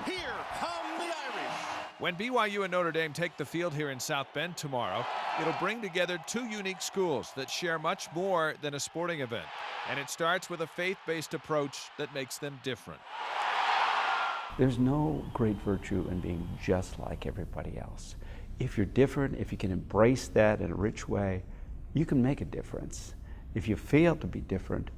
Here come the Irish. When BYU and Notre Dame take the field here in South Bend tomorrow, it'll bring together two unique schools that share much more than a sporting event. And it starts with a faith-based approach that makes them different. There's no great virtue in being just like everybody else. If you're different, if you can embrace that in a rich way, you can make a difference. If you fail to be different,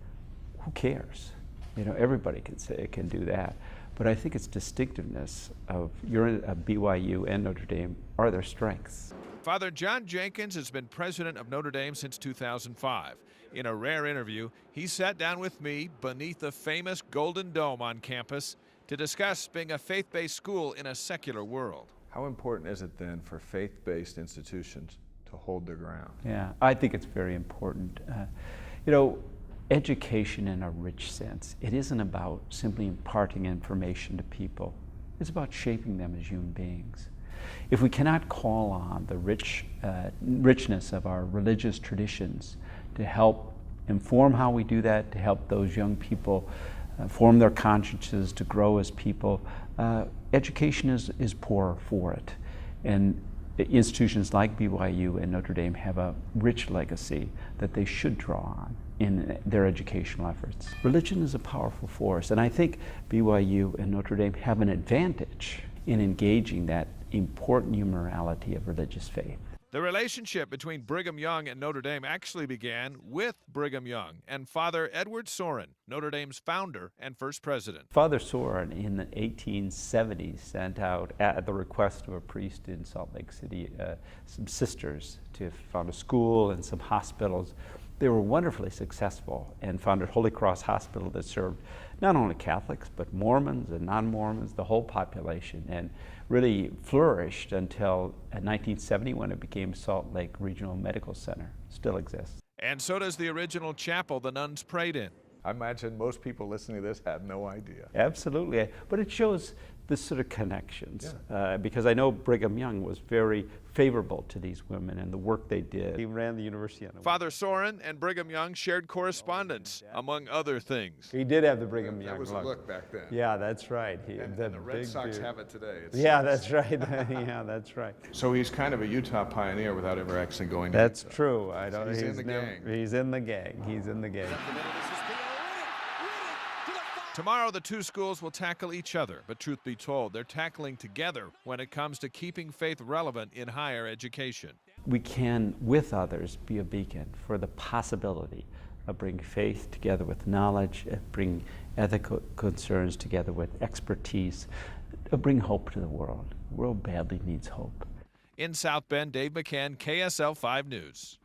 who cares? You know, everybody can do that. But I think it's distinctiveness of BYU and Notre Dame are their strengths. Father John Jenkins has been president of Notre Dame since 2005. In a rare interview, he sat down with me beneath the famous Golden Dome on campus to discuss being a faith-based school in a secular world. How important is it then for faith-based institutions to hold their ground? Yeah, I think it's very important. You know, education in a rich sense, it isn't about simply imparting information to people. It's about shaping them as human beings. If we cannot call on the richness of our religious traditions to help inform how we do that, to help those young people form their consciences, to grow as people, education is poor for it. And institutions like BYU and Notre Dame have a rich legacy that they should draw on in their educational efforts. Religion is a powerful force, and I think BYU and Notre Dame have an advantage in engaging that important humorality of religious faith. The relationship between Brigham Young and Notre Dame actually began with Brigham Young and Father Edward Sorin, Notre Dame's founder and first president. Father Sorin in the 1870s sent out, at the request of a priest in Salt Lake City, some sisters to found a school and some hospitals. They were wonderfully successful and founded Holy Cross Hospital that served not only Catholics, but Mormons and non-Mormons, the whole population, and really flourished until 1970 when it became Salt Lake Regional Medical Center. Still exists. And so does the original chapel the nuns prayed in. I imagine most people listening to this have no idea. Absolutely, but it shows this sort of connections, because I know Brigham Young was very favorable to these women and the work they did. He ran the university. Father Sorin and Brigham Young shared correspondence, among other things. He did have the Brigham Young That was a look back then. Yeah, that's right. And the Red Sox have it today. Yeah, that's right. Yeah, that's right. So he's kind of a Utah pioneer without ever actually going to That's Utah. true. I don't. So he's in the gang. He's in the gang. He's in the gang. Tomorrow, the two schools will tackle each other, but truth be told, they're tackling together when it comes to keeping faith relevant in higher education. We can, with others, be a beacon for the possibility of bringing faith together with knowledge, bring ethical concerns together with expertise, bring hope to the world. The world badly needs hope. In South Bend, Dave McCann, KSL 5 News.